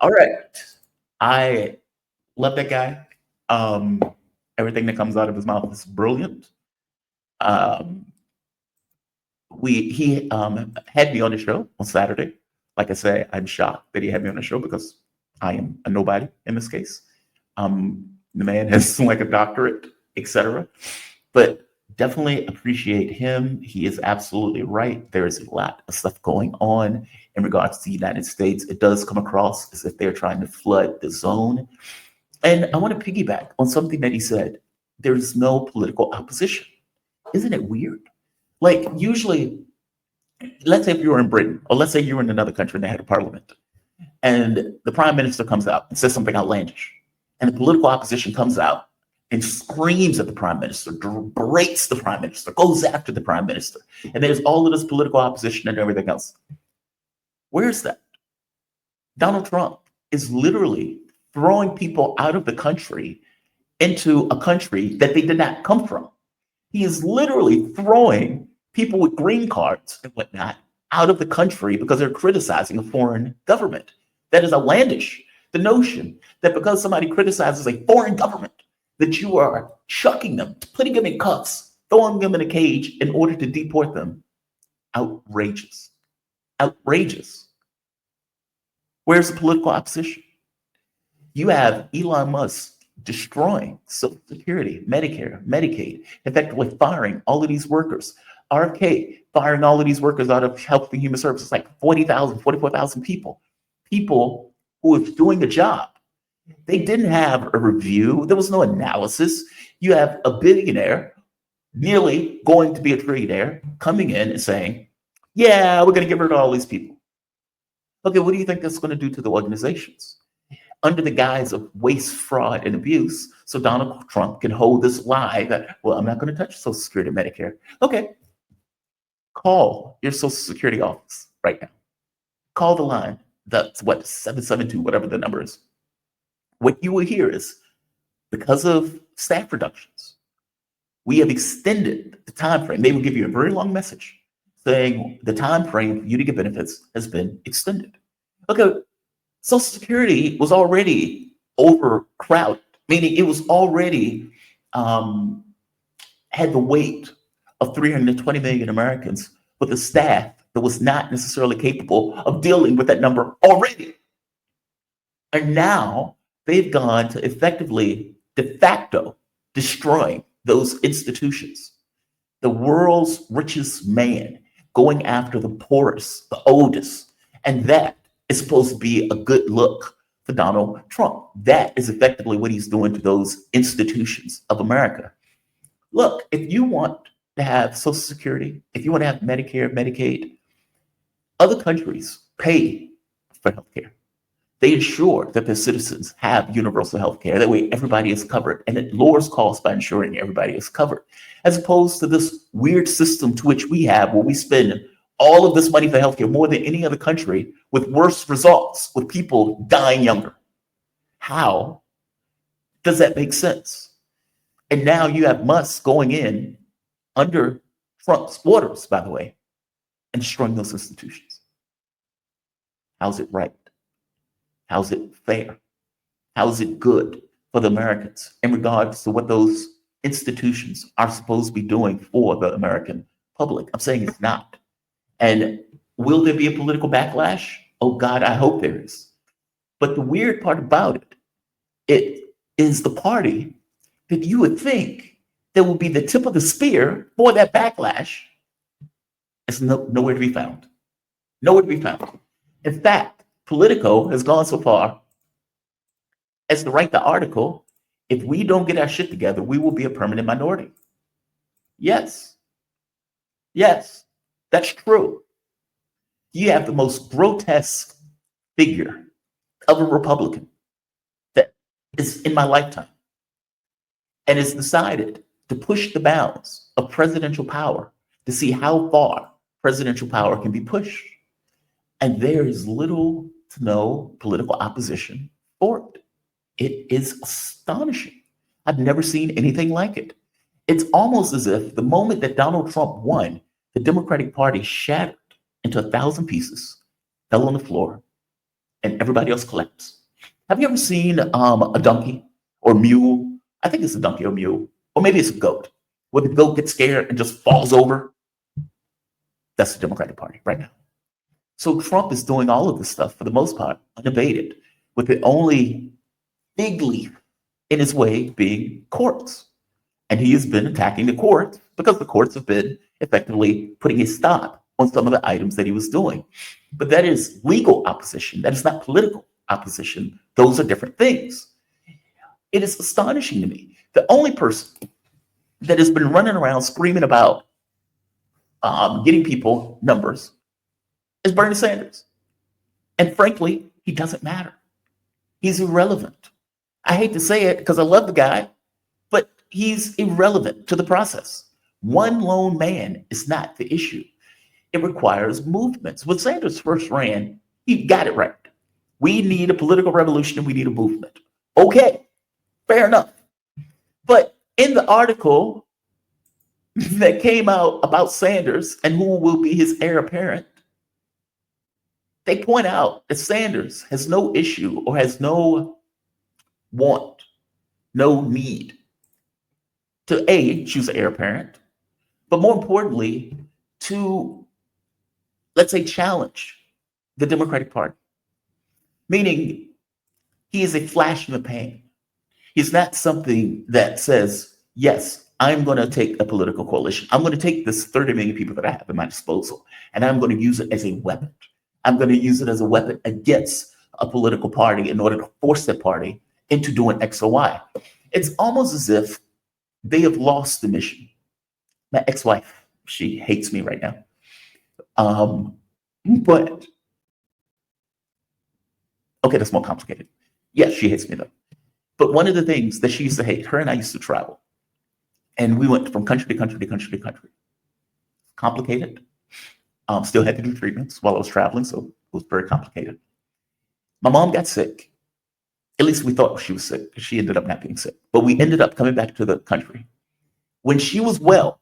All right. I love that guy. Um, Everything that comes out of his mouth is brilliant. Um, he had me on the show on Saturday. Like I say, I'm shocked that he had me on the show because I am a nobody in this case. The man has like a doctorate, etc. But definitely appreciate him. He is absolutely right. There is a lot of stuff going on in regards to the United States. It does come across as if they're trying to flood the zone. And I want to piggyback on something that he said. There's no political opposition. Isn't it weird? Like usually, let's say if you were in Britain, or let's say you were in another country and they had a parliament, and the prime minister comes out and says something outlandish, and the political opposition comes out and screams at the prime minister, berates the prime minister, goes after the prime minister, and there's all of this political opposition and everything else. Where's that? Donald Trump is literally throwing people out of the country into a country that they did not come from. He is literally throwing people with green cards and whatnot out of the country because they're criticizing a foreign government. That is outlandish. The notion that because somebody criticizes a foreign government, that you are chucking them, putting them in cuffs, throwing them in a cage in order to deport them. Outrageous. Outrageous. Where's the political opposition? You have Elon Musk destroying Social Security, Medicare, Medicaid, effectively firing all of these workers. RFK firing all of these workers out of Health and Human Services, like 40,000, 44,000 people. People who were doing the job. They didn't have a review. There was no analysis. You have a billionaire, nearly going to be a trillionaire, coming in and saying, yeah, we're going to get rid of all these people. Okay, what do you think that's going to do to the organizations? Under the guise of waste, fraud, and abuse, so Donald Trump can hold this lie that, well, I'm not going to touch Social Security and Medicare. Okay, call your Social Security office right now. Call the line. That's what, 772, whatever the number is. What you will hear is, because of staff reductions, we have extended the time frame. They will give you a very long message saying the time frame for you to get benefits has been extended. Okay, Social Security was already overcrowded, meaning it was already had the weight of 320 million Americans with a staff that was not necessarily capable of dealing with that number already. And now they've gone to effectively, de facto, destroying those institutions. The world's richest man going after the poorest, the oldest, and that is supposed to be a good look for Donald Trump. That is effectively what he's doing to those institutions of America. Look, if you want to have Social Security, if you want to have Medicare, Medicaid, other countries pay for healthcare. They ensure that their citizens have universal health care. That way, everybody is covered, and it lowers costs by ensuring everybody is covered, as opposed to this weird system to which we have, where we spend all of this money for healthcare more than any other country, with worse results, with people dying younger. How does that make sense? And now you have Musk going in under Trump's orders, by the way, and destroying those institutions. How's it right? How's it fair? How's it good for the Americans in regards to what those institutions are supposed to be doing for the American public? I'm saying it's not. And will there be a political backlash? Oh God, I hope there is. But the weird part about it, it is the party that you would think that will be the tip of the spear for that backlash. It's nowhere to be found. Nowhere to be found. In fact, Politico has gone so far as to write the article, if we don't get our shit together, we will be a permanent minority. Yes. Yes, that's true. You have the most grotesque figure of a Republican that is in my lifetime and has decided to push the bounds of presidential power to see how far presidential power can be pushed. And there is little to no political opposition for it. It is astonishing. I've never seen anything like it. It's almost as if the moment that Donald Trump won, the Democratic Party shattered into 1,000 pieces, fell on the floor, and everybody else collapse. Have you ever seen a donkey or mule? I think it's a donkey or mule, or maybe it's a goat, where the goat gets scared and just falls over. That's the Democratic Party right now. So Trump is doing all of this stuff for the most part unabated, with the only big leaf in his way being courts. And he has been attacking the courts because the courts have been effectively putting a stop on some of the items that he was doing. But that is legal opposition. That is not political opposition. Those are different things. It is astonishing to me. The only person that has been running around screaming about getting people numbers is Bernie Sanders. And frankly, he doesn't matter. He's irrelevant. I hate to say it because I love the guy, but he's irrelevant to the process. One lone man is not the issue. It requires movements. When Sanders first ran, he got it right. We need a political revolution and we need a movement. Okay, fair enough. But in the article that came out about Sanders and who will be his heir apparent, they point out that Sanders has no issue or has no want, no need to A, choose an heir apparent, but more importantly, to, let's say, challenge the Democratic Party. Meaning, he is a flash in the pan. He's not something that says, yes, I'm going to take a political coalition. I'm going to take this 30 million people that I have at my disposal, and I'm going to use it as a weapon. I'm going to use it as a weapon against a political party in order to force that party into doing X or Y. It's almost as if they have lost the mission. My ex-wife, she hates me right now. But, okay, that's more complicated. Yes, she hates me though. But one of the things that she used to hate, her and I used to travel. And we went from country to country to country to country. Complicated. Still had to do treatments while I was traveling, so it was very complicated. My mom got sick. At least we thought she was sick. She ended up not being sick. But we ended up coming back to the country. When she was well,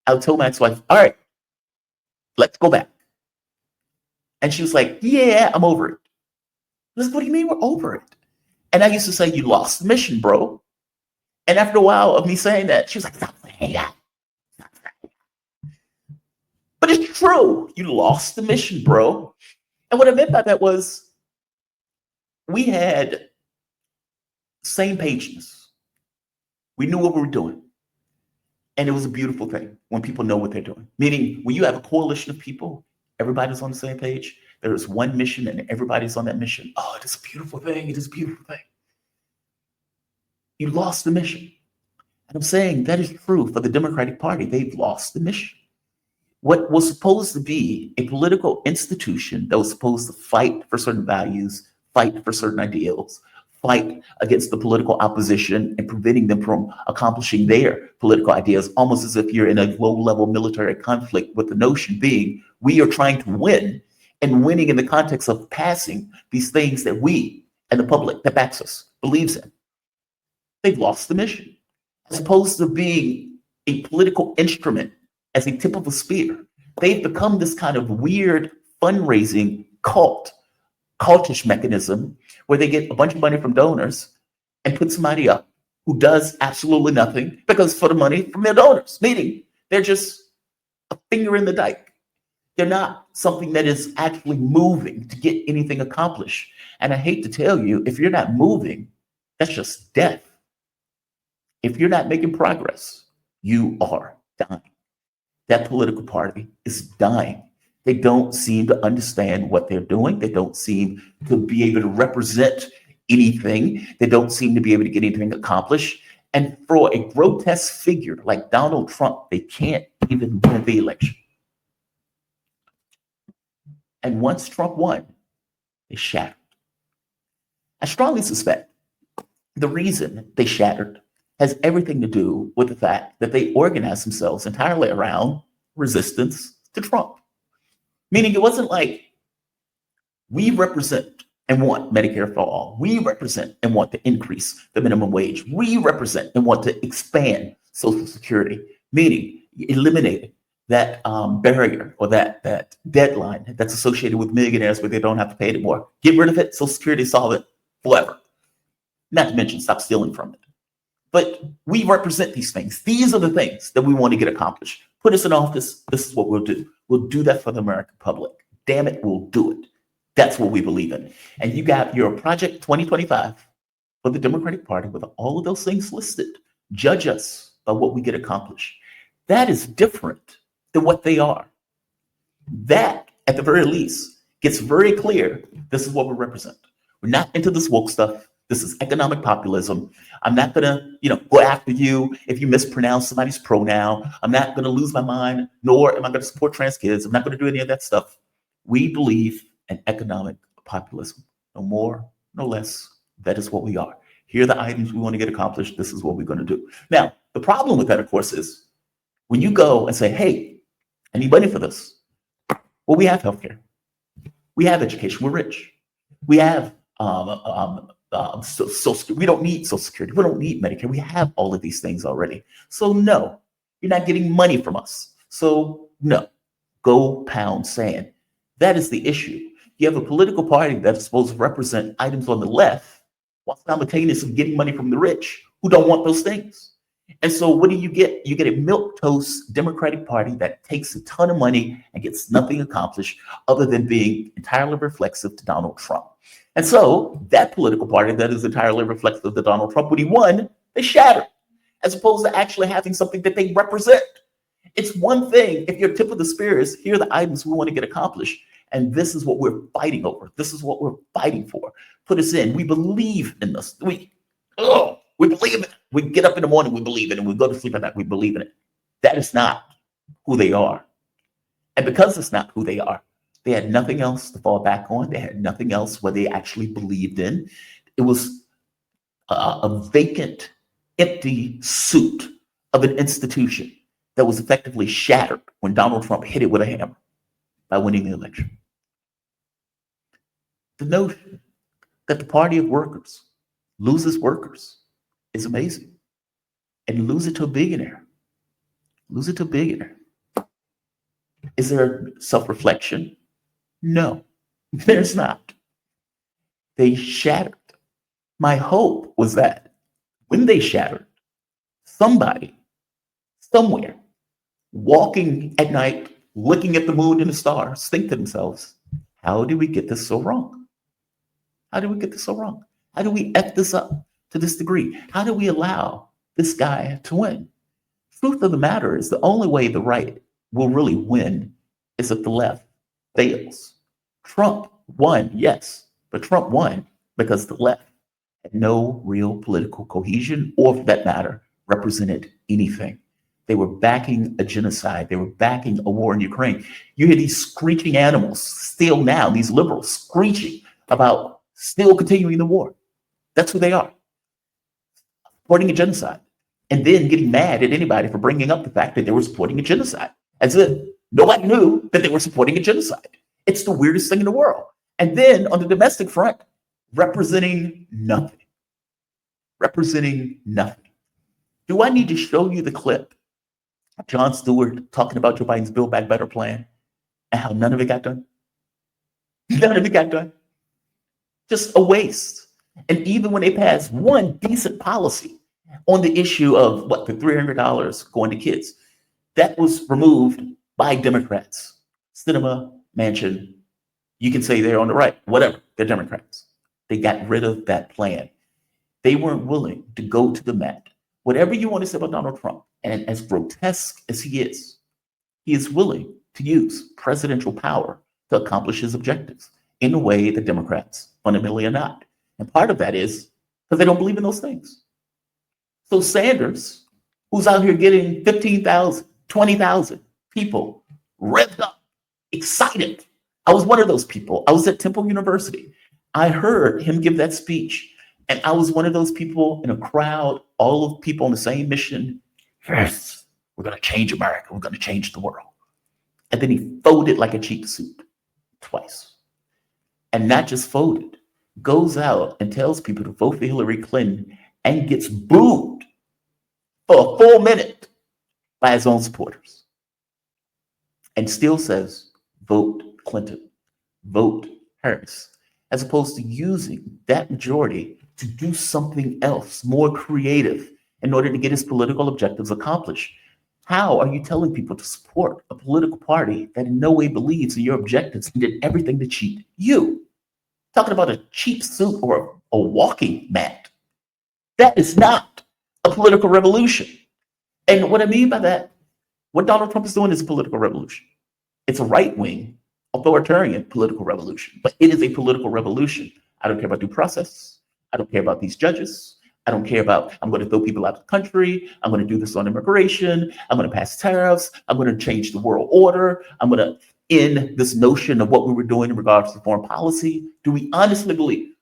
I told my ex-wife, all right, let's go back. And she was like, yeah, I'm over it. I was like, what do you mean we're over it? And I used to say, you lost the mission, bro. And after a while of me saying that, she was like, stop saying that. But it's true. You lost the mission, bro. And what I meant by that was we had same pageness. We knew what we were doing. And it was a beautiful thing when people know what they're doing. Meaning when you have a coalition of people, everybody's on the same page. There is one mission and everybody's on that mission. Oh, it is a beautiful thing. It is a beautiful thing. You lost the mission. And I'm saying that is true for the Democratic Party. They've lost the mission. What was supposed to be a political institution that was supposed to fight for certain values, fight for certain ideals, fight against the political opposition and preventing them from accomplishing their political ideas, almost as if you're in a low-level military conflict, with the notion being we are trying to win, and winning in the context of passing these things that we and the public that backs us believes in. They've lost the mission. As opposed to being a political instrument as a tip of a spear, they've become this kind of weird fundraising cultish mechanism where they get a bunch of money from donors and put somebody up who does absolutely nothing because for the money from their donors, meaning they're just a finger in the dike. They're not something that is actually moving to get anything accomplished. And I hate to tell you, if you're not moving, that's just death. If you're not making progress, you are dying. That political party is dying. They don't seem to understand what they're doing. They don't seem to be able to represent anything. They don't seem to be able to get anything accomplished. And for a grotesque figure like Donald Trump, they can't even win the election. And once Trump won, they shattered. I strongly suspect the reason they shattered has everything to do with the fact that they organized themselves entirely around resistance to Trump. Meaning it wasn't like we represent and want Medicare for all. We represent and want to increase the minimum wage. We represent and want to expand Social Security, meaning eliminate it. barrier or that deadline that's associated with millionaires where they don't have to pay anymore. Get rid of it. Social Security solve it forever. Not to mention stop stealing from it. But we represent these things. These are the things that we want to get accomplished. Put us in office. This is what we'll do. We'll do that for the American public. Damn it, we'll do it. That's what we believe in. And you got your Project 2025 for the Democratic Party with all of those things listed. Judge us by what we get accomplished. That is different than what they are. That, at the very least, gets very clear. This is what we represent. We're not into this woke stuff. This is economic populism. I'm not gonna, go after you if you mispronounce somebody's pronoun. I'm not gonna lose my mind, nor am I gonna support trans kids. I'm not gonna do any of that stuff. We believe in economic populism. No more, no less. That is what we are. Here are the items we want to get accomplished. This is what we're gonna do. Now, the problem with that, of course, is when you go and say, hey, I need money for this. Well, we have healthcare. We have education. We're rich. We have we don't need Social Security. We don't need Medicare. We have all of these things already. So no, you're not getting money from us. So no, go pound sand. That is the issue. You have a political party that's supposed to represent items on the left while simultaneously getting money from the rich who don't want those things. And so what do? You get a milquetoast Democratic Party that takes a ton of money and gets nothing accomplished other than being entirely reflexive to Donald Trump. And so that political party that is entirely reflective to Donald Trump, when he won, they shattered, as opposed to actually having something that they represent. It's one thing if your tip of the spear is, here are the items we want to get accomplished, and this is what we're fighting over. This is what we're fighting for. Put us in. We believe in this. We believe in it. We get up in the morning, we believe in it. We go to sleep at night, we believe in it. That is not who they are. And because it's not who they are, they had nothing else to fall back on. They had nothing else what they actually believed in. It was a vacant, empty suit of an institution that was effectively shattered when Donald Trump hit it with a hammer by winning the election. The notion that the party of workers loses workers is amazing. And lose it to a billionaire. Lose it to a billionaire. Is there self-reflection? No, there's not. They shattered. My hope was that when they shattered, somebody, somewhere, walking at night, looking at the moon and the stars, think to themselves, how did we get this so wrong? How did we get this so wrong? How do we F this up to this degree? How do we allow this guy to win? Truth of the matter is the only way the right will really win is if the left fails. Trump won, yes, but Trump won because the left had no real political cohesion or, for that matter, represented anything. They were backing a genocide. They were backing a war in Ukraine. You hear these screeching animals still now, these liberals screeching about still continuing the war. That's who they are. Supporting a genocide. And then getting mad at anybody for bringing up the fact that they were supporting a genocide. As if nobody knew that they were supporting a genocide. It's the weirdest thing in the world. And then on the domestic front, representing nothing. Representing nothing. Do I need to show you the clip of Jon Stewart talking about Joe Biden's Build Back Better plan and how none of it got done? None of it got done. Just a waste. And even when they passed one decent policy on the issue of the $300 going to kids, that was removed by Democrats. Cinema, Manchin, you can say they're on the right, whatever, they're Democrats. They got rid of that plan. They weren't willing to go to the mat. Whatever you want to say about Donald Trump, and as grotesque as he is willing to use presidential power to accomplish his objectives in a way that Democrats fundamentally are not. And part of that is because they don't believe in those things. So Sanders, who's out here getting 15,000, 20,000 people revved up, excited. I was one of those people. I was at Temple University. I heard him give that speech. And I was one of those people in a crowd, all of people on the same mission. Yes, we're going to change America. We're going to change the world. And then he folded like a cheap suit twice. And not just folded, goes out and tells people to vote for Hillary Clinton and gets booed for a full minute by his own supporters. and still says, vote Clinton, vote Harris, as opposed to using that majority to do something else more creative in order to get his political objectives accomplished. How are you telling people to support a political party that in no way believes in your objectives and did everything to cheat you? Talking about a cheap suit or a walking mat. That is not a political revolution. And what I mean by that, what Donald Trump is doing is a political revolution. It's a right-wing, authoritarian political revolution, but it is a political revolution. I don't care about due process. I don't care about these judges. I don't care about, I'm going to throw people out of the country. I'm going to do this on immigration. I'm going to pass tariffs. I'm going to change the world order. I'm going to end this notion of what we were doing in regards to foreign policy. Do we honestly believe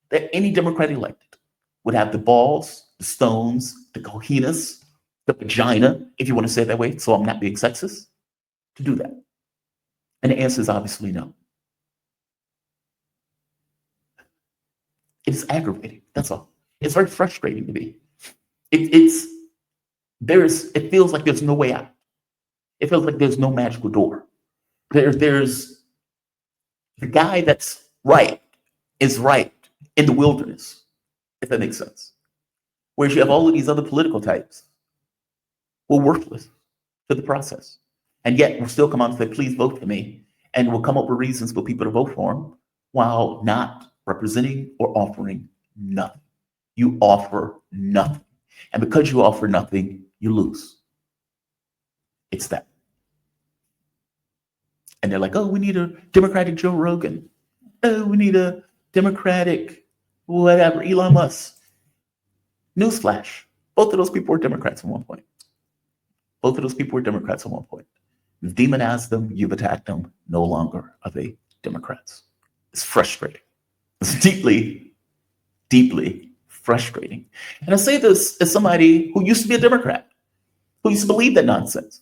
that any Democrat elected would have the balls, the stones, the cojones, the vagina, if you want to say it that way, so I'm not being sexist, to do that? And the answer is obviously no. It's aggravating. That's all. It's very frustrating to me. It feels like there's no way out. It feels like there's no magical door. There's the guy that's right is right in the wilderness, if that makes sense. Whereas you have all of these other political types who are worthless to the process. And yet we'll still come out and say, please vote for me. And we'll come up with reasons for people to vote for him while not representing or offering nothing. You offer nothing. And because you offer nothing, you lose. It's that. And they're like, oh, we need a Democratic Joe Rogan. Oh, we need a Democratic whatever, Elon Musk. Newsflash. Both of those people were Democrats at one point. Both of those people were Democrats at one point. You've demonized them. You've attacked them. No longer are they Democrats. It's frustrating. It's deeply, deeply frustrating. And I say this as somebody who used to be a Democrat, who used to believe that nonsense.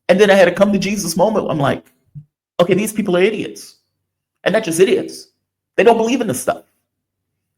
And then I had a come to Jesus moment. I'm like, okay, these people are idiots. And not just idiots. They don't believe in this stuff.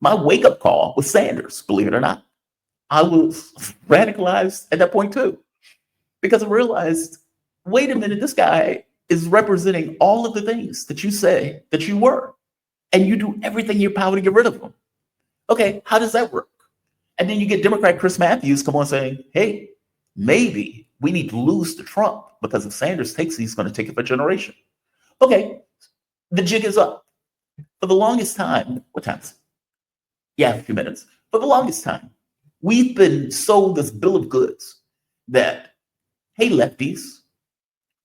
My wake-up call was Sanders, believe it or not. I was radicalized at that point too. Because I realized, wait a minute, this guy is representing all of the things that you say that you were. And you do everything in your power to get rid of them. Okay, how does that work? And then you get Democrat Chris Matthews come on saying, hey, maybe we need to lose to Trump because if Sanders takes it, he's going to take it for a generation. Okay, the jig is up. For the longest time, what time is it? Yeah, a few minutes. For the longest time, we've been sold this bill of goods that, hey, lefties,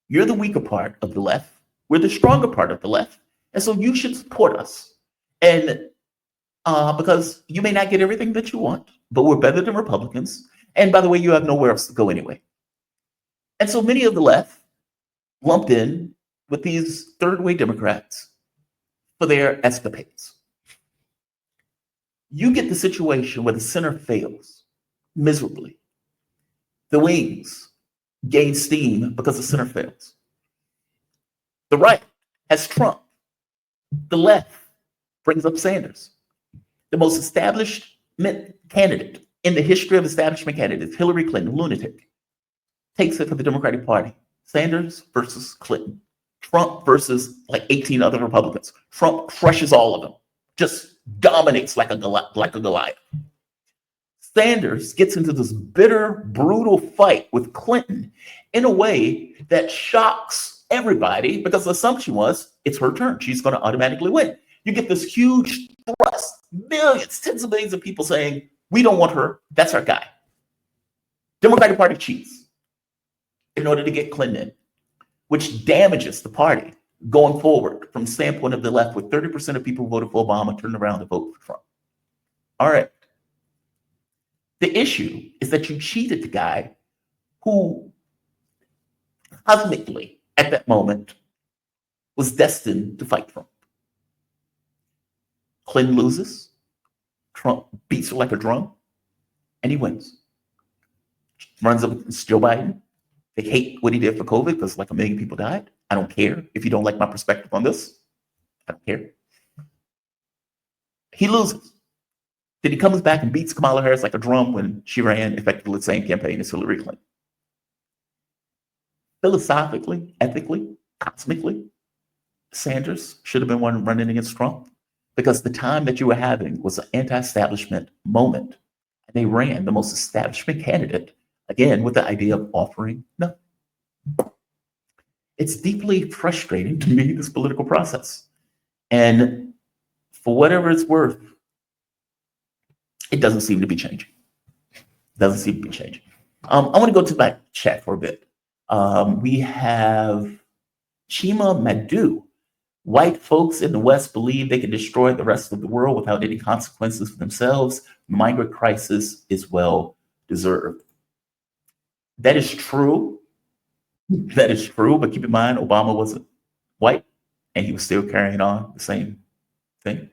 you're the weaker part of the left. We're the stronger part of the left. And so you should support us. And because you may not get everything that you want, but we're better than Republicans. And by the way, you have nowhere else to go anyway. And so many of the left lumped in with these third-way Democrats for their escapades. You get the situation where the center fails miserably. The wings gain steam because the center fails. The right has Trump. The left brings up Sanders. The most established candidate in the history of establishment candidates, Hillary Clinton, lunatic, takes it for the Democratic Party. Sanders versus Clinton. Trump versus like 18 other Republicans. Trump crushes all of them. Just dominates like a Goliath. Sanders gets into this bitter, brutal fight with Clinton in a way that shocks everybody because the assumption was it's her turn. She's going to automatically win. You get this huge thrust, millions, tens of millions of people saying, we don't want her. That's our guy. Democratic Party cheats in order to get Clinton in, which damages the party going forward from the standpoint of the left, with 30% of people who voted for Obama turned around to vote for Trump. All right. The issue is that you cheated the guy who cosmically, at that moment, was destined to fight Trump. Clinton loses. Trump beats her like a drum, and he wins. Runs up against Joe Biden. They hate what he did for COVID because like 1 million people died. I don't care if you don't like my perspective on this. I don't care. He loses. Then he comes back and beats Kamala Harris like a drum when she ran effectively the same campaign as Hillary Clinton. Philosophically, ethically, cosmically, Sanders should have been one running against Trump because the time that you were having was an anti-establishment moment. And they ran the most establishment candidate, again, with the idea of offering no. It's deeply frustrating to me, this political process. And for whatever it's worth, it doesn't seem to be changing. Doesn't seem to be changing. I want to go to my chat for a bit. We have Chima Madu. White folks in the West believe they can destroy the rest of the world without any consequences for themselves. The migrant crisis is well deserved. That is true. That is true. But keep in mind, Obama wasn't white and he was still carrying on the same thing.